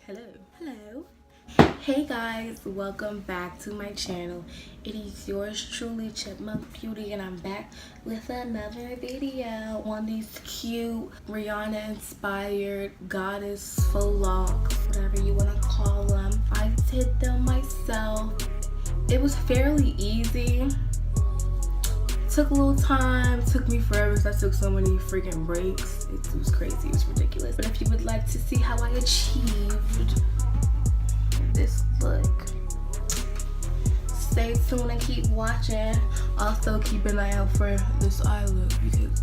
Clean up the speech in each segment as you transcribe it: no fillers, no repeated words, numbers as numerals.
Hello. Hey guys, welcome back to my channel. It is yours truly, Chipmunk Beauty, and I'm back with another video on these cute Rihanna inspired goddess faux locs, whatever you want to call them. I did them myself. It was fairly easy. Took a little time, took me forever because I took so many freaking breaks. It was crazy, it was ridiculous. But if you would like to see how I achieved this look, stay tuned and keep watching. Also keep an eye out for this eye look because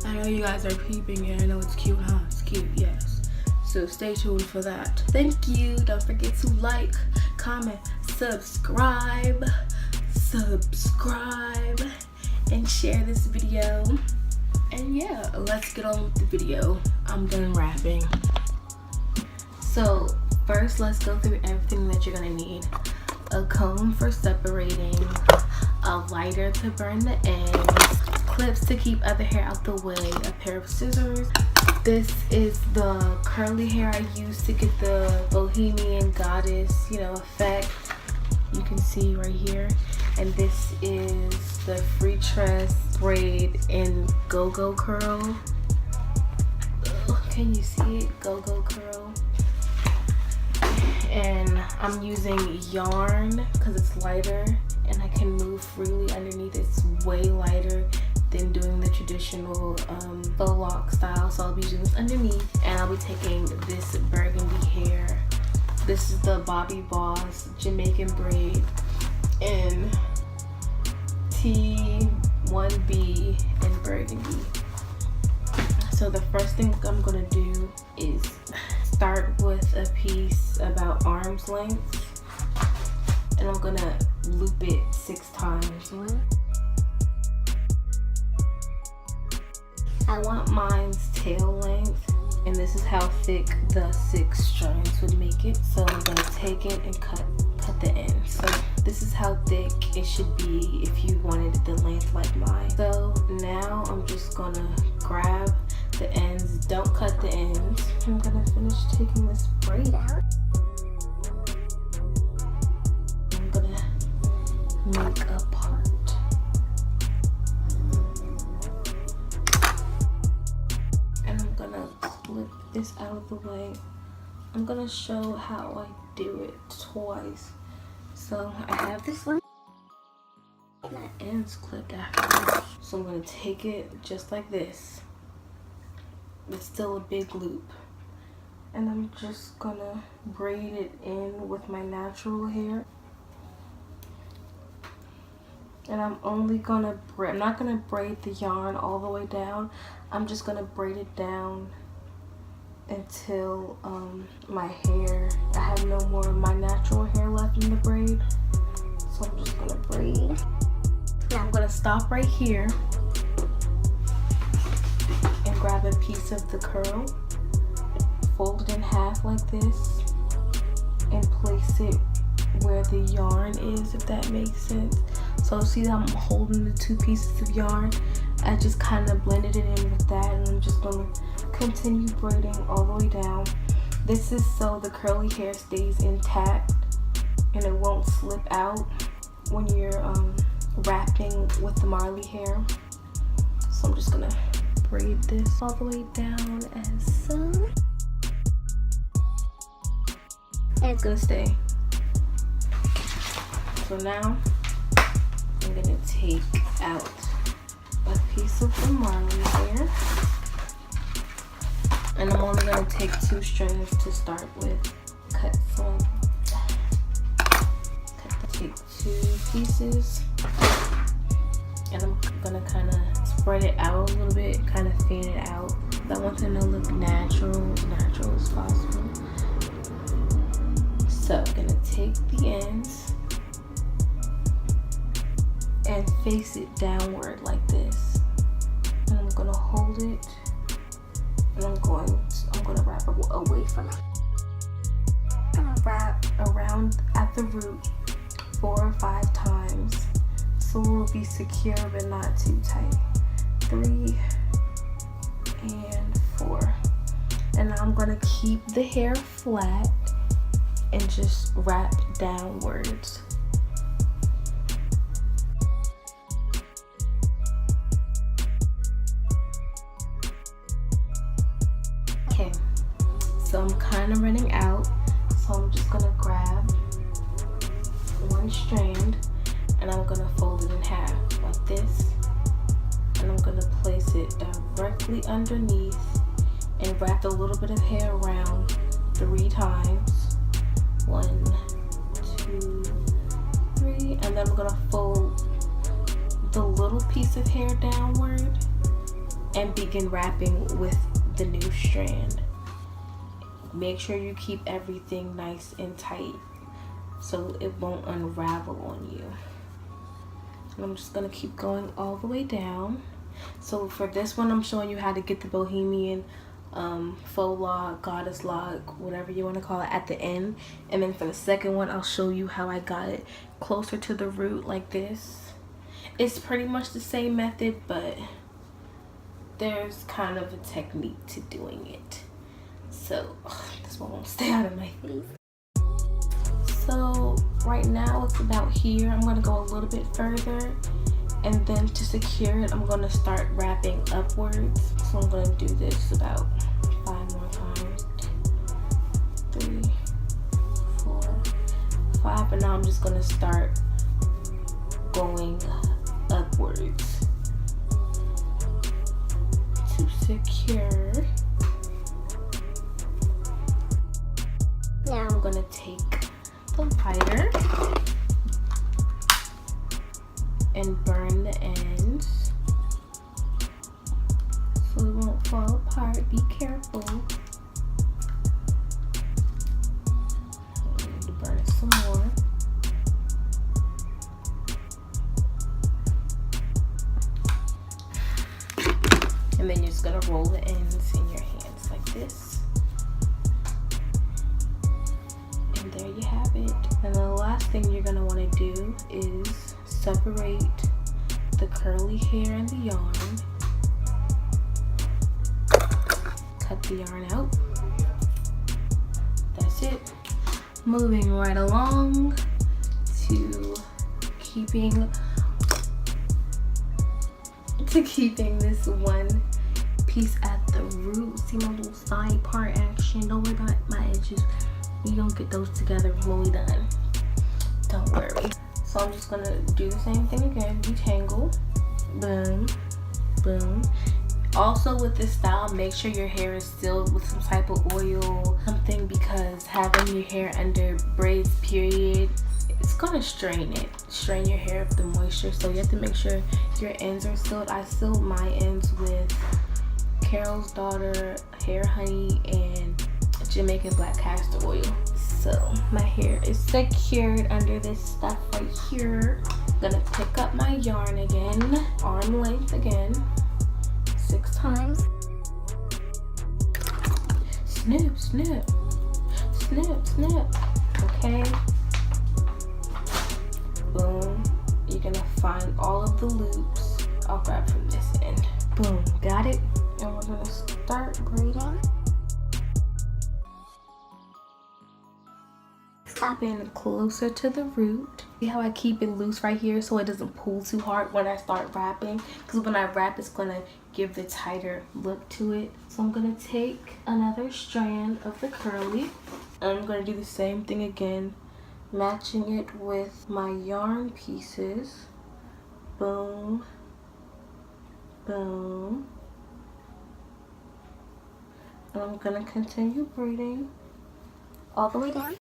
I know you guys are peeping it. I know it's cute, huh? It's cute, yes. So stay tuned for that. Thank you. Don't forget to like, comment, subscribe, and share this video. And yeah, let's get on with the video. I'm done rapping. So first, let's go through everything that you're gonna need. A comb for separating, a lighter to burn the ends, clips to keep other hair out the way, a pair of scissors. This is the curly hair I use to get the bohemian goddess, effect. You can see right here. And this is the free tress braid in go-go curl. Can you see it? Go-go curl. And I'm using yarn because it's lighter and I can move freely underneath. It's way lighter than doing the traditional faux lock style, so I'll be using this underneath. And I'll be taking this burgundy hair. This is the Bobby Boss Jamaican braid in T1B in burgundy. So the first thing I'm gonna do is start with a piece about arm's length, and I'm gonna loop it 6 times. I want mine's tail length, and this is how thick the 6 strands would make it. So I'm gonna take it and cut the end. So this is how thick it should be if you wanted the length like mine. So now I'm just gonna grab the ends. Don't cut the ends. I'm gonna finish taking this braid out. I'm gonna make a part. And I'm gonna clip this out of the way. I'm gonna show how I do it twice. So I have this one. My ends clipped after. So I'm gonna take it just like this. It's still a big loop. And I'm just gonna braid it in with my natural hair. And I'm only gonna I'm not gonna braid the yarn all the way down. I'm just gonna braid it down until my hair, I have no more of my natural hair left in the braid. So I'm just gonna braid. Now I'm gonna stop right here and grab a piece of the curl, fold it in half like this, and place it where the yarn is, if that makes sense. So see that I'm holding the 2 pieces of yarn. I just kind of blended it in with that, and I'm just gonna continue braiding all the way down. This is so the curly hair stays intact and it won't slip out when you're wrapping with the Marley hair. So I'm just gonna braid this all the way down as so. And it's gonna stay. So now I'm gonna take out a piece of the Marley hair. And I'm only going to take 2 strands to start with. Take 2 pieces. And I'm going to kind of spread it out a little bit, kind of fan it out. I want them to look natural as possible. So I'm going to take the ends and face it downward like this. And I'm going to hold it. And I'm gonna wrap away from it. I'm gonna wrap around at the root 4 or 5 times so it will be secure but not too tight. 3 and 4. And now I'm gonna keep the hair flat and just wrap downwards. Okay, so I'm kind of running out, so I'm just gonna grab one strand and I'm gonna fold it in half like this, and I'm gonna place it directly underneath and wrap a little bit of hair around 3 times. 1, 2, 3, and then I'm gonna fold the little piece of hair downward and begin wrapping with the new strand. Make sure you keep everything nice and tight so it won't unravel on you. And I'm just gonna keep going all the way down. So for this one, I'm showing you how to get the bohemian faux lock, goddess lock, whatever you want to call it, at the end. And then for the second one, I'll show you how I got it closer to the root like this. It's pretty much the same method, but there's kind of a technique to doing it. So this one won't stay out of my face. So right now it's about here. I'm gonna go a little bit further, and then to secure it, I'm gonna start wrapping upwards. So I'm gonna do this about 5 more times. 3, 4, 5, and now I'm just gonna start going upwards to secure. Now I'm gonna take the lighter and burn the ends so it won't fall apart. Be careful. I need to burn it some more. And then you're just gonna roll the ends in your hands like this. And there you have it. And the last thing you're gonna wanna do is separate the curly hair and the yarn. Cut the yarn out. That's it. Moving right along to keeping this one piece at the root. See my little side part action? Don't worry about my edges. We gonna get those together when we done. Don't worry. So I'm just gonna do the same thing again. Detangle. Boom. Boom. Also with this style, make sure your hair is sealed with some type of oil, something, because having your hair under braids, period, it's gonna strain your hair of the moisture. So you have to make sure your ends are sealed. I sealed my ends with Carol's Daughter hair honey and Jamaican black castor oil. So my hair is secured under this stuff right here. Gonna pick up my yarn again, arm length again, 6 times. Snip, snip, snip, snip. Okay. Boom. You're gonna find all of the loops. I'll grab from this end. Boom. Got it? And we're gonna start braiding. Stopping closer to the root. See how I keep it loose right here so it doesn't pull too hard when I start wrapping? Because when I wrap, it's gonna give the tighter look to it. So I'm gonna take another strand of the curly, and I'm gonna do the same thing again, matching it with my yarn pieces. Boom, boom. And I'm gonna continue braiding all the way down.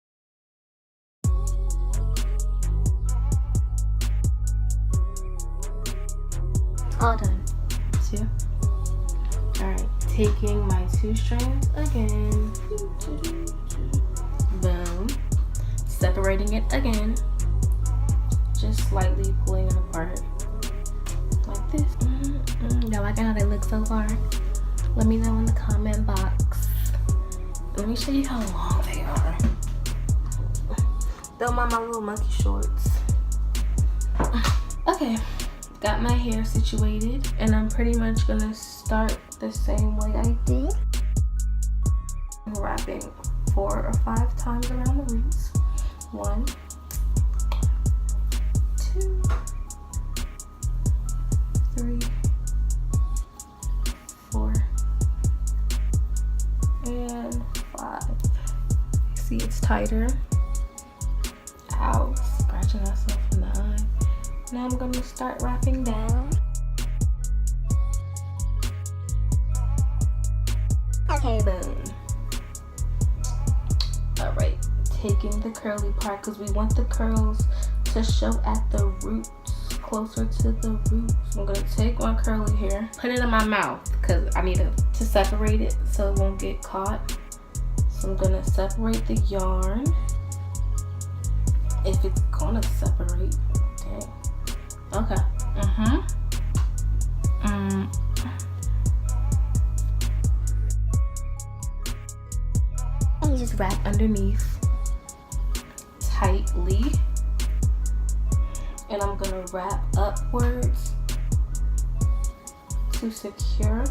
All done. 2. Alright, taking my 2 strands again. Boom. Separating it again. Just slightly pulling it apart. Like this. Y'all like how they look so far? Let me know in the comment box. Let me show you how long they are. Don't mind my little monkey shorts. Okay. Got my hair situated, and I'm pretty much gonna start the same way I did. I'm wrapping 4 or 5 times around the roots. 1, 2, 3, 4, and 5. See, it's tighter. Ow, scratching myself in the eye. Now I'm gonna start wrapping down. Okay, boom. All right, taking the curly part because we want the curls to show at the roots, closer to the roots. I'm gonna take one curly here, put it in my mouth because I need to separate it so it won't get caught. So I'm gonna separate the yarn. If it's gonna separate, dang. Okay. And you just wrap underneath tightly, and I'm gonna wrap upwards to secure,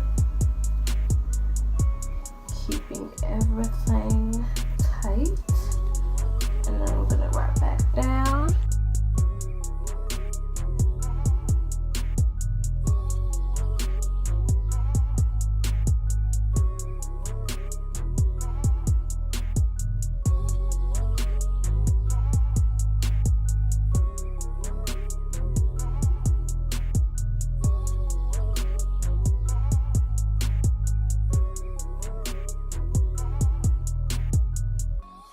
keeping everything tight. And then I'm gonna wrap back down.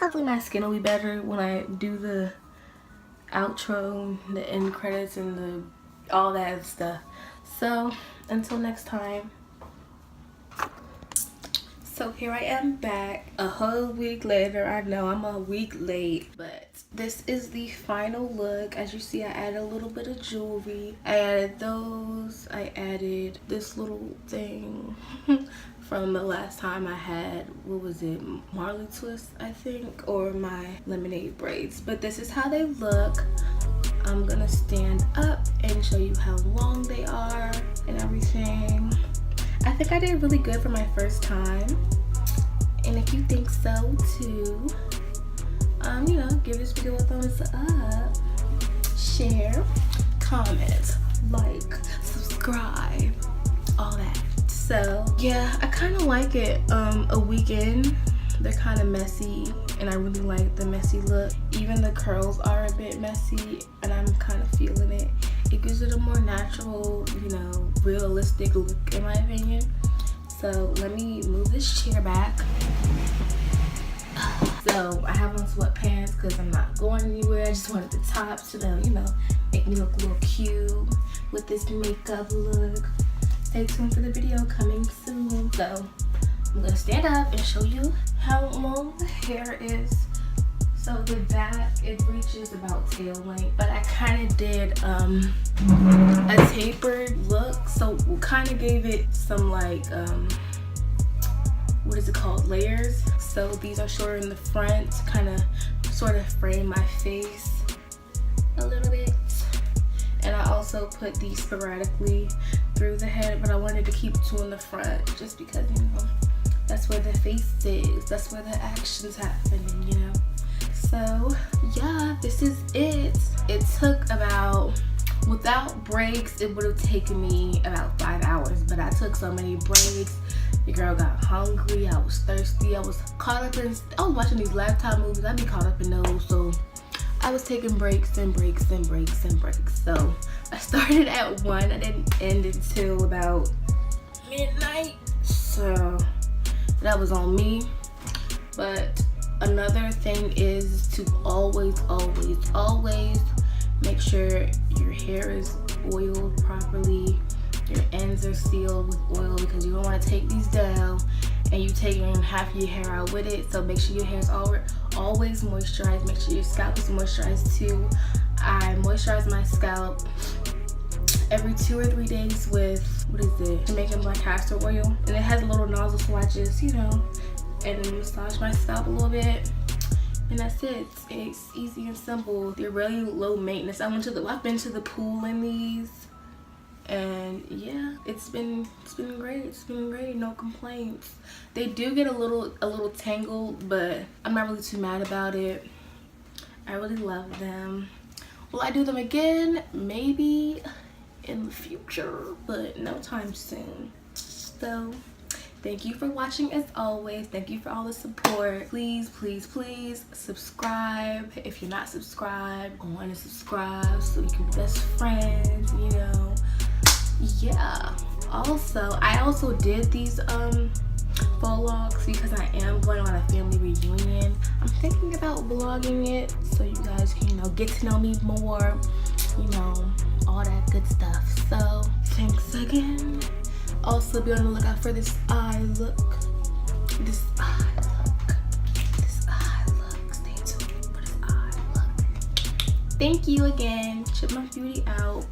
Hopefully my skin will be better when I do the outro, the end credits, and all that stuff. So until next time. So here I am back a whole week later. I know I'm a week late, but this is the final look. As you see, I added a little bit of jewelry. I added those. I added this little thing from the last time I had, what was it, Marley twist, I think, or my lemonade braids. But this is how they look. I'm gonna stand up and show you how long they are and everything. I think I did really good for my first time. And if you think so too, you know, give this video a thumbs up, share, comment, like, subscribe, all that. So yeah, I kind of like it. A weekend, they're kind of messy, and I really like the messy look. Even the curls are a bit messy, and I'm kind of feeling it. It gives it a more natural, you know, realistic look in my opinion. So let me move this chair back. So I have on sweatpants because I'm not going anywhere. I just wanted the top to, you know, make me look a little cute with this makeup look. Stay tuned for the video coming soon. So I'm gonna stand up and show you how long the hair is. So the back, it reaches about tail length, but I kind of did a tapered look, so kind of gave it some like what is it called, layers. So these are shorter in the front, kind of sort of frame my face a little bit. And I also put these sporadically through the head, but I wanted to keep 2 in the front just because, you know, that's where the face is, that's where the action's happening, you know. So yeah, this is it. It took about, without breaks, it would have taken me about 5 hours, but I took so many breaks. The girl got hungry, I was thirsty, I was caught up in, I was watching these Lifetime movies, I'd be caught up in those, so I was taking breaks and breaks and breaks and breaks. So I started at 1, I didn't end until about midnight, so that was on me. But another thing is to always make sure your hair is oiled properly, your ends are sealed with oil, because you don't want to take these down and you taking half your hair out with it. So make sure your hair is always moisturized. Make sure your scalp is moisturized too. I moisturize my scalp every 2 or 3 days with, what is it, Jamaican black castor oil, and it has a little nozzle, so I just, you know, and then massage my scalp a little bit, and that's it. It's easy and simple. They're really low maintenance. I've been to the pool in these, And yeah, it's been great. It's been great, no complaints. They do get a little tangled, but I'm not really too mad about it. I really love them. Will I do them again? Maybe in the future, but no time soon. So thank you for watching as always. Thank you for all the support. Please, please, please subscribe. If you're not subscribed, go on and subscribe so we can be best friends, you know. Yeah. Also, I also did these vlogs because I am going on a family reunion. I'm thinking about vlogging it so you guys can, you know, get to know me more, you know, all that good stuff. So thanks again. Also be on the lookout for this eye look. This eye look. This eye look. Stay tuned for this eye look. Thank you again. Chipmunk Beauty out.